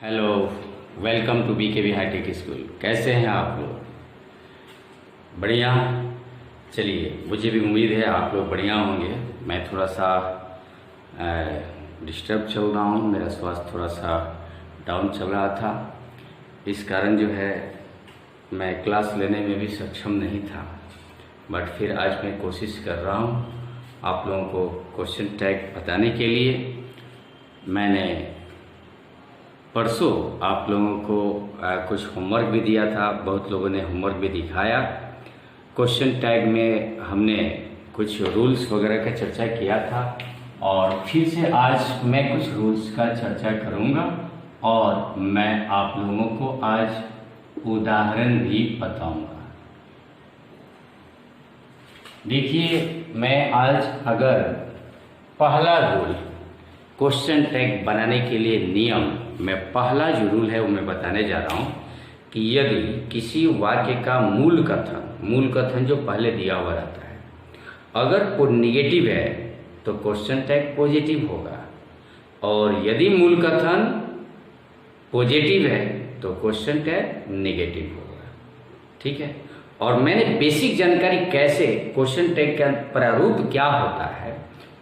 Hello, welcome to BKB hi-tech school. कैसे हैं आप लोग? बढ़िया। चलिए, मुझे भी उम्मीद है आप लोग बढ़िया होंगे। मैं थोड़ा सा डिस्टर्ब चल रहा हूँ, मेरा स्वास्थ्य थोड़ा सा डाउन चल रहा था। इस कारण जो है मैं क्लास लेने में भी सक्षम नहीं था, बट फिर आज मैं कोशिश कर रहा हूँ आप लोगों को क्वेश्चन टैग बताने के लिए। मैंने परसों आप लोगों को कुछ होमवर्क भी दिया था, बहुत लोगों ने होमवर्क भी दिखाया। क्वेश्चन टैग में हमने कुछ रूल्स वगैरह का चर्चा किया था और फिर से आज मैं कुछ रूल्स का चर्चा करूंगा और मैं आप लोगों को आज उदाहरण भी बताऊंगा। देखिए, मैं आज अगर पहला रूल क्वेश्चन टैग बनाने के लिए नियम, मैं पहला जो रूल है वो मैं बताने जा रहा हूँ कि यदि किसी वाक्य का मूल कथन जो पहले दिया हुआ रहता है, अगर वो निगेटिव है तो क्वेश्चन टैग पॉजिटिव होगा, और यदि मूल कथन पॉजिटिव है तो क्वेश्चन टैग नेगेटिव होगा। ठीक है। और मैंने बेसिक जानकारी कैसे क्वेश्चन टैग का प्रारूप क्या होता है,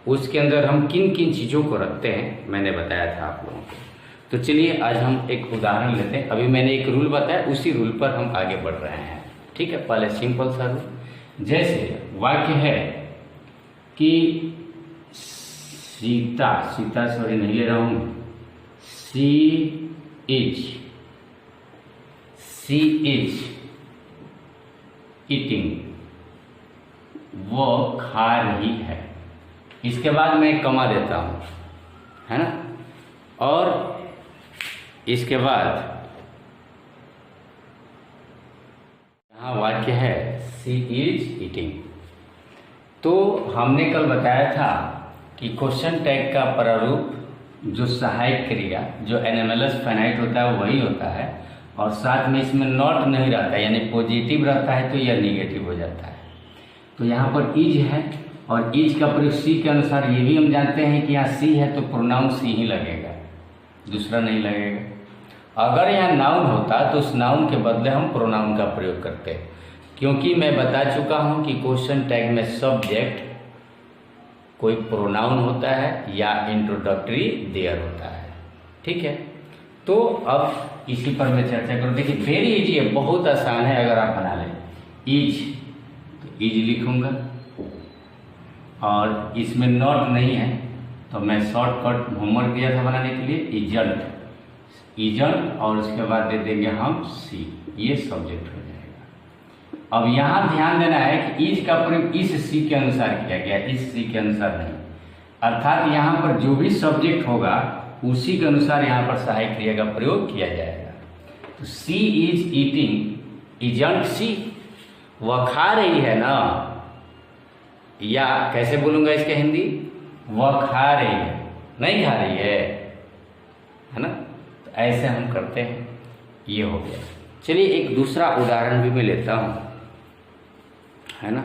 उसके अंदर हम किन किन चीज़ों को रखते हैं, मैंने बताया था आप लोगों को। तो चलिए आज हम एक उदाहरण लेते हैं। अभी मैंने एक रूल बताया, उसी रूल पर हम आगे बढ़ रहे हैं। ठीक है। पहले सिंपल सा रूल, जैसे वाक्य है कि सीता सॉरी नहीं ले रहा हूँ, सी इज ईटिंग, वो खा रही है। इसके बाद मैं कमा देता हूँ, है ना, और इसके बाद यहाँ वाक्य है सी इज ईटिंग। तो हमने कल बताया था कि क्वेश्चन टैग का प्रारूप जो सहायक क्रिया जो एनिमलस फाइनाइट होता है वही होता है, और साथ में इसमें नॉट नहीं रहता है, यानी पॉजिटिव रहता है तो यह निगेटिव हो जाता है। तो यहाँ पर इज है, और इज का प्रयोग सी के अनुसार ये भी हम जानते हैं कि यहाँ सी है तो प्रोनाउन सी ही लगेगा, दूसरा नहीं लगेगा। अगर यहाँ नाउन होता तो उस नाउन के बदले हम प्रोनाउन का प्रयोग करते, क्योंकि मैं बता चुका हूँ कि क्वेश्चन टैग में सब्जेक्ट कोई प्रोनाउन होता है या इंट्रोडक्टरी देयर होता है। ठीक है। तो अब इसी पर मैं चर्चा करूँ। देखिए, वेरी इजी है, बहुत आसान है। अगर आप बना लें इज तो इज लिखूंगा, और इसमें नॉट नहीं है तो मैं शॉर्टकट होमवर्क दिया था बनाने के लिए, इजंट, और उसके बाद दे देंगे हम सी, ये सब्जेक्ट हो जाएगा। अब यहाँ ध्यान देना है कि इज का प्रयोग इस सी के अनुसार किया गया, इस सी के अनुसार नहीं, अर्थात यहाँ पर जो भी सब्जेक्ट होगा उसी के अनुसार यहाँ पर सहायक क्रिया का प्रयोग किया जाएगा। तो सी इज ईटिंग, इजंट सी, वह खा रही है ना, या कैसे बोलूंगा इसका हिंदी, वह खा रही है, नहीं खा रही है ना। तो ऐसे हम करते हैं, ये हो गया। चलिए एक दूसरा उदाहरण भी मैं लेता हूँ, है ना।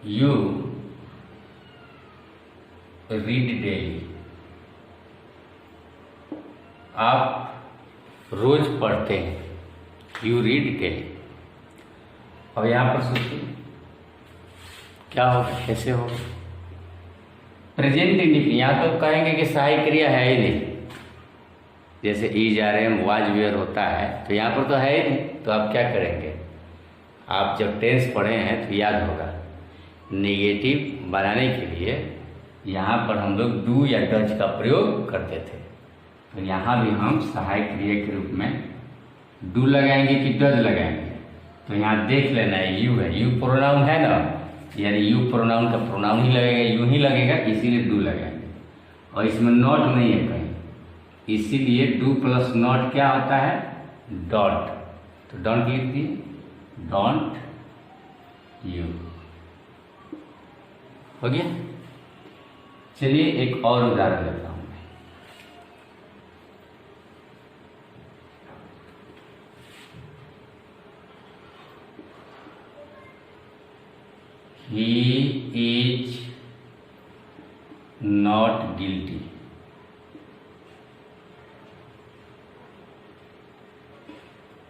यू रीड डेली, आप रोज पढ़ते हैं, यू रीड डेली। और यहाँ पर सोचिए क्या होगा, कैसे होगा, प्रेजेंट इंडिफिनिट। यहाँ तो कहेंगे कि सहायक क्रिया है ही नहीं, जैसे is are am was were होता है, तो यहाँ पर तो है ही नहीं। तो आप क्या करेंगे, आप जब टेंस पढ़े हैं तो याद होगा, नेगेटिव बनाने के लिए यहाँ पर हम लोग डू या डज का प्रयोग करते थे। तो यहाँ भी हम सहायक क्रिया के रूप में डू लगाएंगे कि डज लगाएंगे। तो यहाँ देख लेना है, यू है, यू प्रोनाउन है ना, यानी यू प्रोनाउन का प्रोनाउन ही लगेगा, यू ही लगेगा, इसीलिए डू लगाएंगे। और इसमें नॉट नहीं है कहीं, इसीलिए डू प्लस नॉट क्या होता है, डॉट। तो डॉन्ट लिख दिए, डोंट यू, हो गया। चलिए एक और उदाहरण लेता हूं। He is not guilty.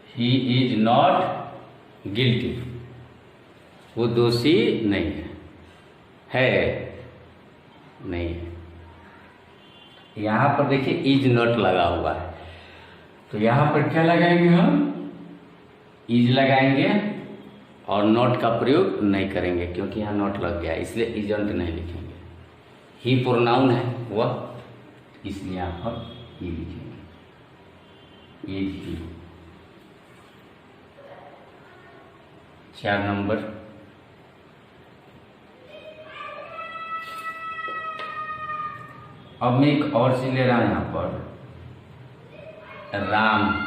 He is not guilty, वो दोषी नहीं है नहीं है। यहां पर देखिए इज नॉट लगा हुआ है, तो यहां पर क्या लगाएंगे हम, इज लगाएंगे और नॉट का प्रयोग नहीं करेंगे क्योंकि यहाँ नॉट लग गया, इसलिए इजंट नहीं लिखेंगे। ही प्रोनाउन है वह, इसलिए यहाँ पर ही लिखेंगे, इज ही। 4 नंबर, अब मैं एक और चीज ले रहा हूं यहाँ पर, राम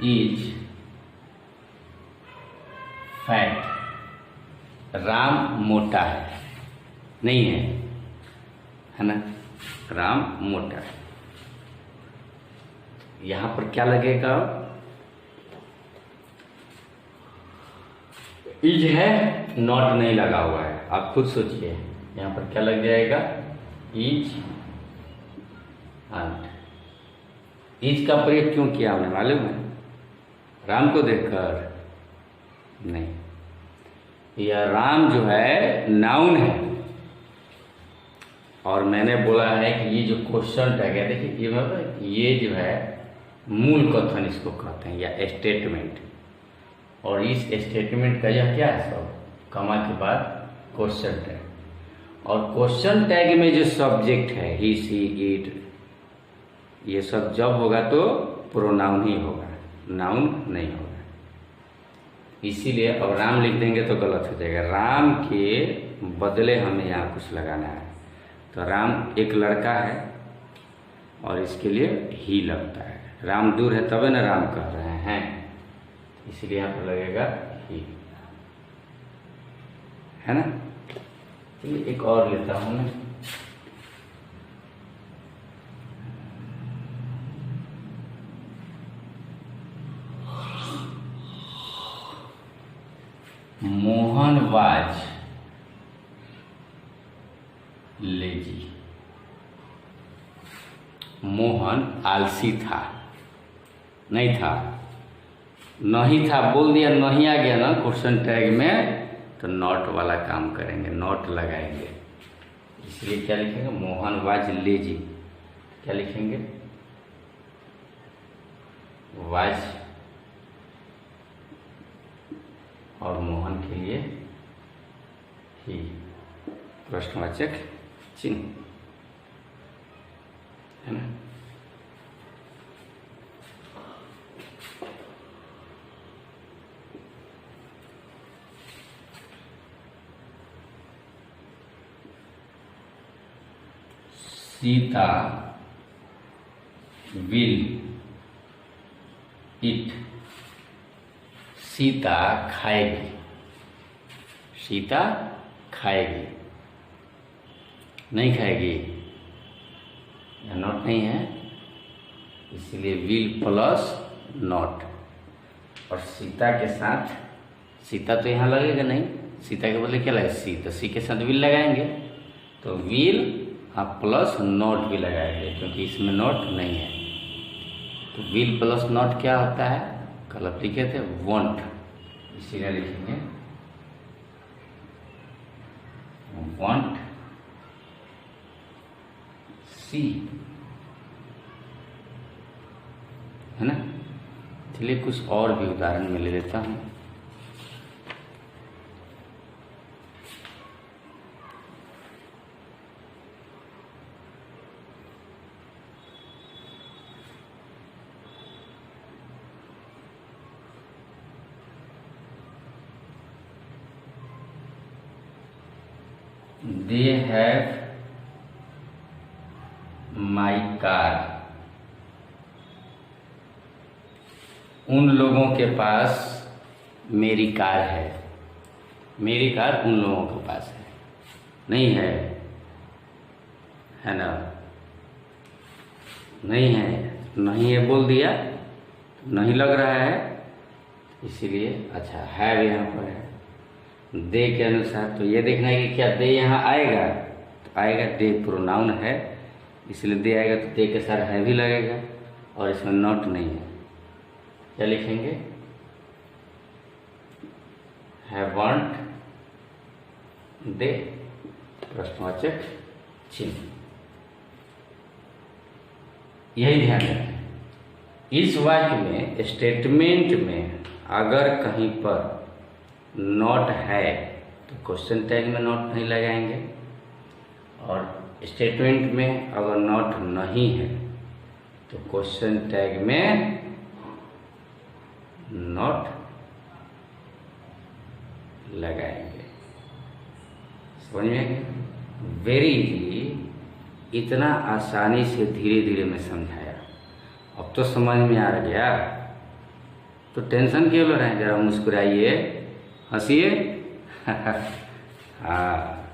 इज फैट। राम मोटा है, नहीं है ना, राम मोटा है। यहां पर क्या लगेगा, इज है, नॉट नहीं लगा हुआ है, आप खुद सोचिए यहां पर क्या लग जाएगा, इज एंड। इज का प्रयोग क्यों किया हमने मालूम है, राम को देखकर नहीं, यह राम जो है नाउन है, और मैंने बोला है कि ये जो क्वेश्चन टैग है, देखिए ये मतलब ये जो है मूल कथन इसको कहते हैं, या स्टेटमेंट, और इस स्टेटमेंट का यह क्या है, सब कमा के बाद क्वेश्चन टैग, और क्वेश्चन टैग में जो सब्जेक्ट है ही सी इट, ये सब जब होगा तो प्रोनाउन ही होगा, नाउन नहीं होगा। इसीलिए अब राम लिख देंगे तो गलत हो जाएगा, राम के बदले हमें यहाँ कुछ लगाना है। तो राम एक लड़का है और इसके लिए ही लगता है, राम दूर है तबे ना राम कह रहे हैं, इसलिए यहाँ पर लगेगा ही, है ना। चलिए एक और लेता हूं मैं, मोहन वाज लेजी। मोहन आलसी था, नहीं था, नहीं था बोल दिया, नहीं आ गया ना क्वेश्चन टैग में, तो नॉट वाला काम करेंगे, नॉट लगाएंगे। इसलिए क्या लिखेंगे, मोहन वाज लेजी, क्या लिखेंगे, वाज और मोहन के लिए ही, प्रश्नवाचक चिन्ह, है ना। सीता विल इट, सीता खाएगी, सीता खाएगी, नहीं खाएगी, या नॉट नहीं है, इसलिए विल प्लस नॉट, और सीता के साथ, सीता तो यहाँ लगेगा नहीं, सीता के बदले क्या लगेगा, सी, तो सी के साथ विल लगाएंगे, तो विल आप प्लस नॉट भी लगाएंगे क्योंकि इसमें नॉट नहीं है। तो विल प्लस नॉट क्या होता है, कल आप लिखे थे वॉन्ट, इसीलिए लिखेंगे वॉन्ट सी, है ना। चलिए कुछ और भी उदाहरण में ले लेता हूँ। They have my car, उन लोगों के पास मेरी कार है, मेरी कार उन लोगों के पास है, नहीं है ना, नहीं है, नहीं है बोल दिया, नहीं लग रहा है, इसीलिए अच्छा है भी यहाँ पर है, दे के अनुसार। तो ये देखना है कि क्या दे यहाँ आएगा, तो आएगा, दे प्रोनाउन है इसलिए दे आएगा, तो दे के साथ है भी लगेगा, और इसमें नॉट नहीं है। क्या लिखेंगे? हैवंट दे, प्रश्नवाचक चिन्ह। यही ध्यान रखें। इस वाक्य में स्टेटमेंट में अगर कहीं पर नॉट है तो क्वेश्चन टैग में नॉट नहीं लगाएंगे, और स्टेटमेंट में अगर नॉट नहीं है तो क्वेश्चन टैग में नॉट लगाएंगे। समझ में? वेरी इजीली, इतना आसानी से धीरे धीरे मैं समझाया, अब तो समझ में आ गया। तो टेंशन क्यों ले रहे हैं? जरा मुस्कुराइए, हंसिए। हाँ,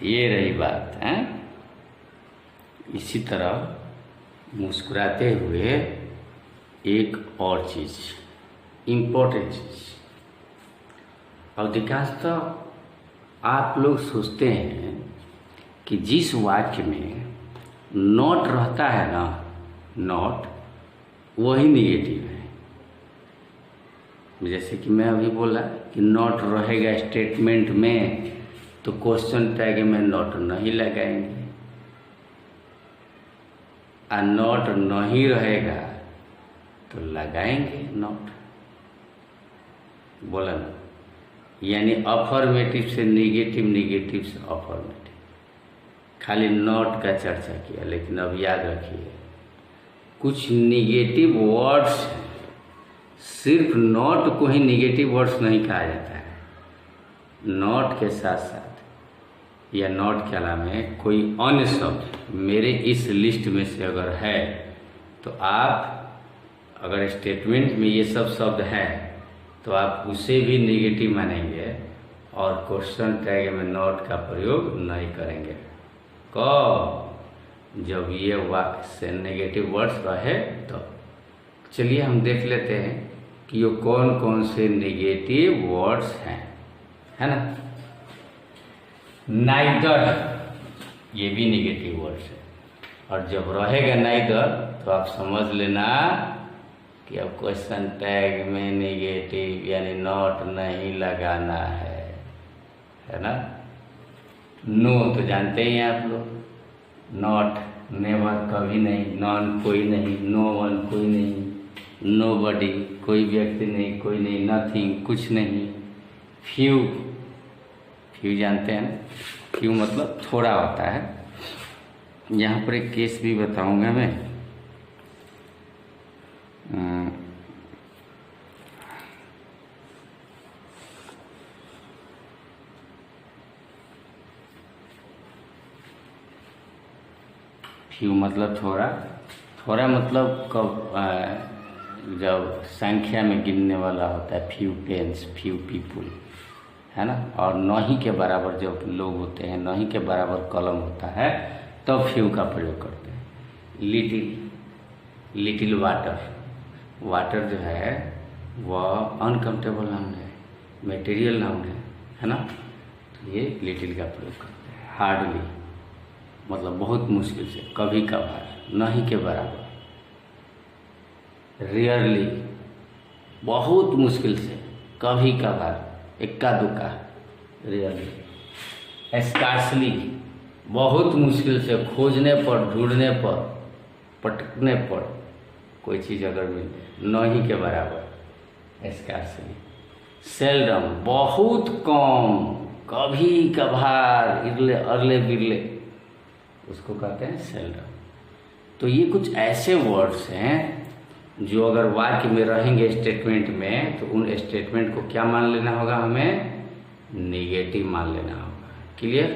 ये रही बात है। इसी तरह मुस्कुराते हुए एक और चीज, इम्पोर्टेंट चीज, अधिकांशतः आप लोग सोचते हैं कि जिस वाक्य में नॉट रहता है ना, नॉट, वही निगेटिव है। जैसे कि मैं अभी बोला कि नॉट रहेगा स्टेटमेंट में तो क्वेश्चन टैग में नॉट नहीं लगाएंगे, और नॉट नहीं रहेगा तो लगाएंगे नॉट। बोला ना, यानी अफर्मेटिव से निगेटिव, निगेटिव से अफर्मेटिव। खाली नॉट का चर्चा किया, लेकिन अब याद रखिए कुछ निगेटिव वर्ड्स हैं, सिर्फ नॉट को ही निगेटिव वर्ड्स नहीं कहा जाता है। नॉट के साथ साथ या नॉट के अलावा कोई अन्य शब्द मेरे इस लिस्ट में से अगर है तो आप, अगर स्टेटमेंट में ये सब शब्द हैं तो आप उसे भी नेगेटिव मानेंगे और क्वेश्चन टैग में नॉट का प्रयोग नहीं करेंगे। कब? जब ये वाक्य से नेगेटिव वर्ड्स रहे तो। चलिए हम देख लेते हैं कि ये कौन कौन से नेगेटिव वर्ड्स हैं, है ना। नाइदर, ये भी नेगेटिव वर्ड्स है, और जब रहेगा नाइदर तो आप समझ लेना कि अब क्वेश्चन टैग में नेगेटिव यानी नॉट नहीं लगाना है ना। नो तो जानते ही हैं आप लोग, नॉट, नेवर कभी नहीं, नॉन कोई नहीं, नो वन कोई नहीं, नो बडी कोई व्यक्ति नहीं, कोई नहीं, नथिंग कुछ नहीं, फ्यू, फ्यू जानते हैं ना, फ्यू मतलब थोड़ा होता है। यहाँ पर एक केस भी बताऊंगा मैं। फ्यू मतलब थोड़ा, थोड़ा मतलब कब, जब संख्या में गिनने वाला होता है, फ्यू टेंस, फ्यू पीपुल, है ना। और नहीं के बराबर जब लोग होते हैं, नहीं के बराबर कलम होता है तब फ्यू का प्रयोग करते हैं। लिटिल, लिटिल वाटर, वाटर जो है वह अनकाउंटेबल नाउन है, मटेरियल नाउन है ना। तो ये लिटिल का प्रयोग करते हैं। हार्डली मतलब बहुत मुश्किल से, कभी कभार, नहीं के बराबर। रेयरली बहुत मुश्किल से, कभी कभार, इक्का दुक्का, रेयरली। स्कार्सली बहुत मुश्किल से, खोजने पर, ढूंढने पर, पटकने पर कोई चीज़ अगर मिले, नहीं के बराबर, स्कार्सली। सेल्डम बहुत कम, कभी कभार, इरले अरले बिरले, उसको कहते हैं सेल्डम। तो ये कुछ ऐसे वर्ड्स हैं जो अगर वाक्य में रहेंगे स्टेटमेंट में तो उन स्टेटमेंट को क्या मान लेना होगा, हमें नेगेटिव मान लेना होगा। क्लियर?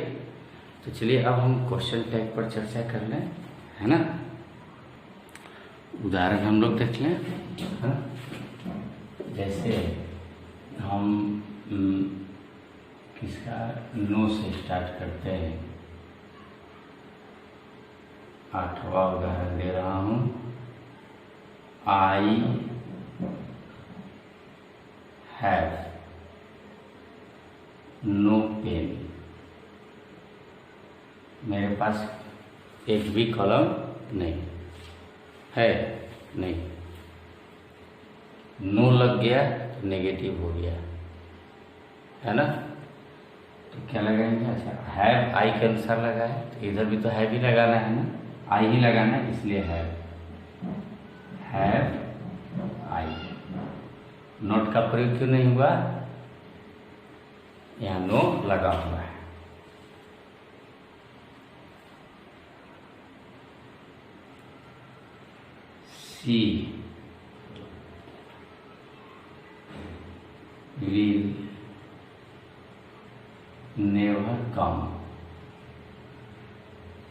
तो चलिए अब हम क्वेश्चन टैग पर चर्चा कर लें, है ना। उदाहरण हम लोग देख लें, है ना। जैसे हम किसका, नो से स्टार्ट करते हैं। 8वां उदाहरण दे रहा हूँ। I have, नो पेन, मेरे पास एक भी कलम नहीं है, नहीं। नो लग गया तो नेगेटिव हो गया, है ना। तो क्या लगाएंगे? अच्छा, हैव आई के अनुसार लगा है तो इधर भी तो हैव ही लगाना है ना, आई ही लगाना है, इसलिए हैव आई। नोट का प्रयोग क्यों नहीं हुआ? यहाँ नो लगा हुआ है। सी विल नेवर कम,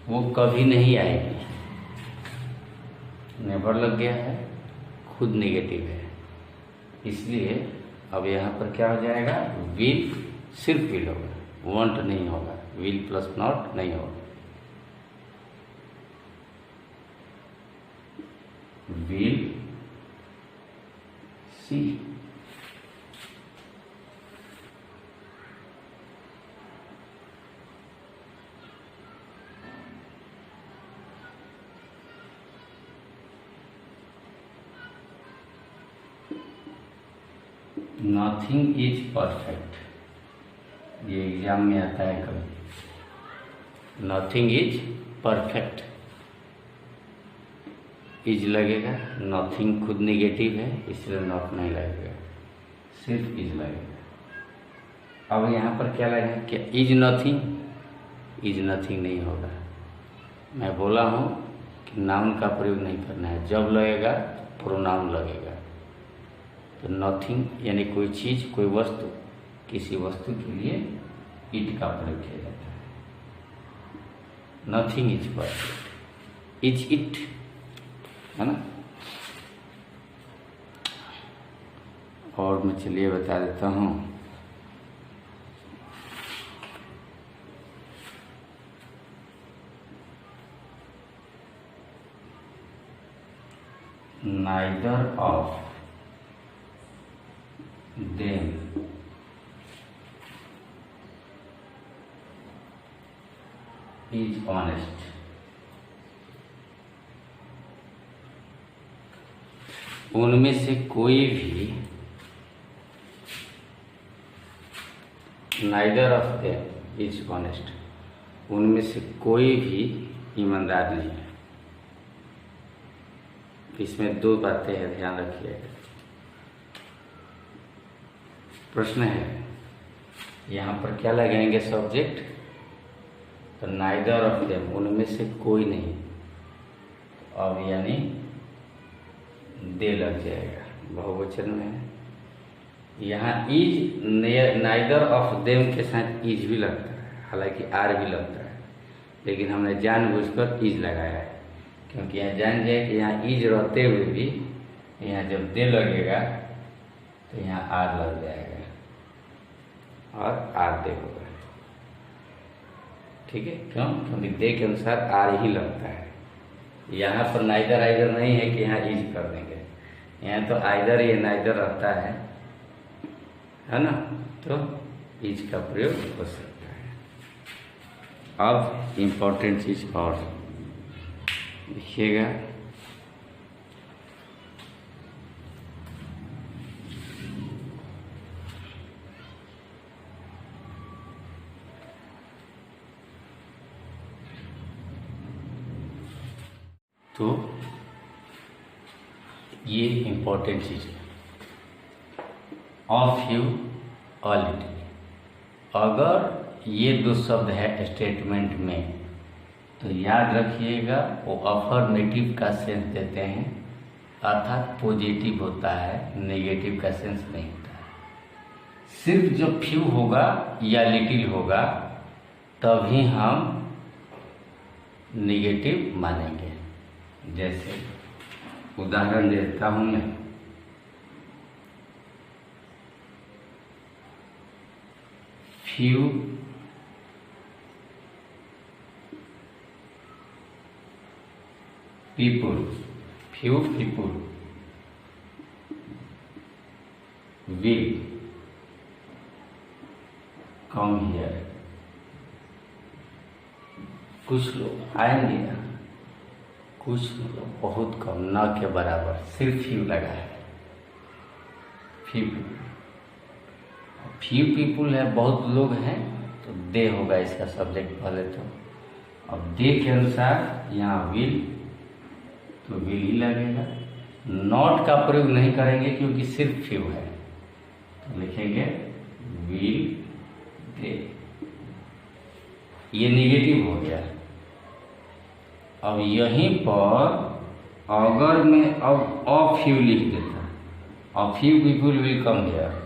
वो कभी नहीं आएगी। नेवर लग गया है, खुद नेगेटिव है, इसलिए अब यहाँ पर क्या हो जाएगा? विल, सिर्फ विल होगा, वांट नहीं होगा, विल प्लस नॉट नहीं होगा। Will see, nothing is perfect, ये एग्जाम में आता है कभी। नथिंग इज परफेक्ट, इज लगेगा, नथिंग खुद नेगेटिव है इसलिए नॉट नहीं लगेगा, सिर्फ इज लगेगा। अब यहाँ पर क्या लगेगा? क्या इज नथिंग? इज नथिंग नहीं होगा। मैं बोला हूँ कि नाउन का प्रयोग नहीं करना है, जब लगेगा तो प्रोनाउन लगेगा। तो नथिंग यानी कोई चीज़, कोई वस्तु, किसी वस्तु के लिए इट का प्रयोग किया जाता है। Nothing is perfect, is it, है ना। और मैं चलिए बता देता हूँ। Neither of them is honest, उनमें से कोई भी, neither of them is honest, उनमें से कोई भी ईमानदार नहीं है। इसमें दो बातें हैं, ध्यान रखिएगा। प्रश्न है यहाँ पर क्या लगाएंगे सब्जेक्ट? तो नाइदर ऑफ देम, उनमें से कोई नहीं, अब यानी दे लग जाएगा, बहुवचन में है। यहाँ इज, नाइदर ऑफ देम के साथ इज भी लगता है, हालांकि आर भी लगता है, लेकिन हमने जानबूझकर इज लगाया है, क्योंकि यहाँ जान जाए कि यहाँ इज रहते हुए भी यहाँ जब दे लगेगा तो यहाँ आर लग जाएगा और आर दे होगा। ठीक है, क्यों? क्योंकि दे के अनुसार आर ही लगता है। यहाँ पर नाइदर आइदर नहीं है कि यहाँ इज कर देंगे, यहाँ तो आइदर ये नाइदर रहता है ना, तो इज का प्रयोग हो सकता है। अब इम्पोर्टेंट चीज और लिखिएगा, तो ये इम्पोर्टेंट चीज़ है। ऑफ यू ऑलरेडी, अगर ये दो शब्द है स्टेटमेंट में तो याद रखिएगा वो अफर्मेटिव का सेंस देते हैं, अर्थात पॉजिटिव होता है, नेगेटिव का सेंस नहीं होता है। सिर्फ जब फ्यू होगा या लिटिल होगा तभी हम नेगेटिव मानेंगे। जैसे उदाहरण देता हूँ मैं, few people, few people will come here, कुछ लोग आएंगे, कुछ मतलब बहुत कम, न के बराबर, सिर्फ फ्यू लगा है, फ्यू पीपुल है, बहुत लोग हैं, तो दे होगा इसका सब्जेक्ट पहले। तो अब दे के अनुसार यहाँ विल, तो विल ही लगेगा। नॉट का प्रयोग नहीं करेंगे क्योंकि सिर्फ फ्यू है, तो लिखेंगे विल दे। ये निगेटिव हो गया। अब यहीं पर अगर मैं अब अ फ्यू लिख देता, a few people will come here,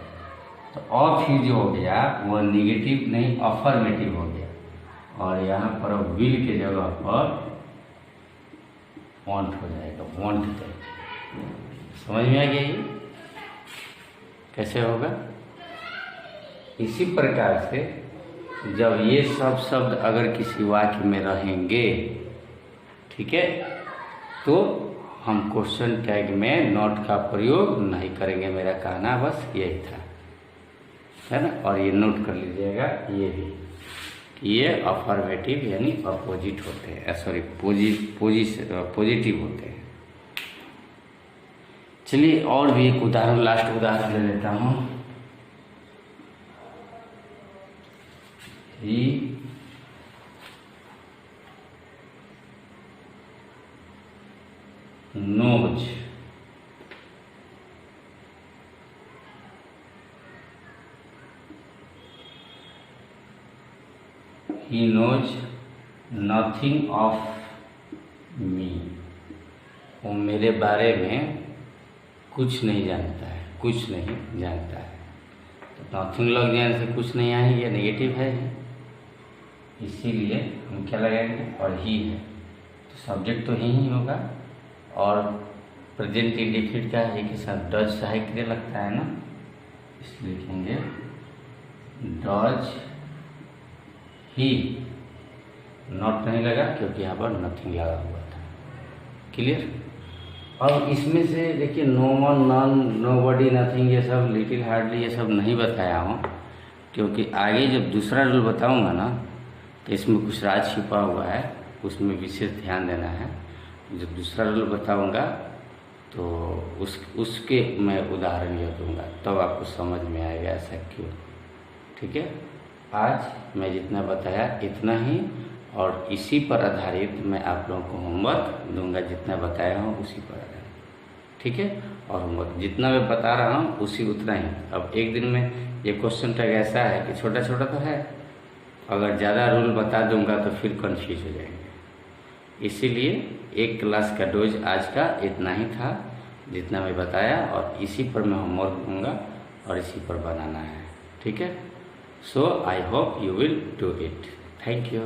तो अ फ्यू जो हो गया वो निगेटिव नहीं अफर्मेटिव हो गया, और यहाँ पर विल के जगह पर वांट हो जाएगा, वांट दे। समझ में आ गया ये कैसे होगा? इसी प्रकार से जब ये सब शब्द अगर किसी वाक्य में रहेंगे, ठीक है, तो हम क्वेश्चन टैग में नॉट का प्रयोग नहीं करेंगे। मेरा कहना बस यही था, है ना। और ये नोट कर लीजिएगा ये भी, ये अफर्मेटिव यानी अपोजिट होते हैं, सॉरी पॉजिटिव होते हैं। चलिए और भी एक उदाहरण, लास्ट उदाहरण ले लेता हूँ। ही knows he knows nothing of me, वो मेरे बारे में कुछ नहीं जानता है, कुछ नहीं जानता है। तो नथिंग लग जाने से कुछ नहीं आए, ये नेगेटिव है, इसीलिए हम क्या लगाएंगे, और ही है, तो सब्जेक्ट तो ही होगा। और प्रेजेंट इंडिफिनिट का है के साथ डज सहायक क्रिया लगता है ना, इसलिए लिखेंगे डज ही। नॉट नहीं लगा क्योंकि यहाँ पर नथिंग लगा हुआ था। क्लियर? अब इसमें से देखिए no one, none, nobody, nothing, ये सब, लिटिल, हार्डली, ये सब नहीं बताया हूँ, क्योंकि आगे जब दूसरा रूल बताऊँगा ना तो इसमें कुछ राज छिपा हुआ है, उसमें विशेष ध्यान देना है। जब दूसरा रूल बताऊंगा तो उसके मैं उदाहरण यह दूंगा, तब आपको समझ में आएगा ऐसा क्यों। ठीक है, आज मैं जितना बताया इतना ही, और इसी पर आधारित मैं आप लोगों को होमवर्क दूंगा, जितना बताया हूँ उसी पर आधारित। ठीक है, और होमवर्क जितना मैं बता रहा हूँ उसी उतना ही। अब एक दिन में ये क्वेश्चन टैग ऐसा है कि छोटा छोटा तो है, अगर ज़्यादा रूल बता दूंगा तो फिर कंफ्यूज हो जाएंगे। इसीलिए एक क्लास का डोज आज का इतना ही था, जितना मैं बताया, और इसी पर मैं होमवर्क दूंगा और इसी पर बनाना है। ठीक है, so I hope you will do it. Thank you.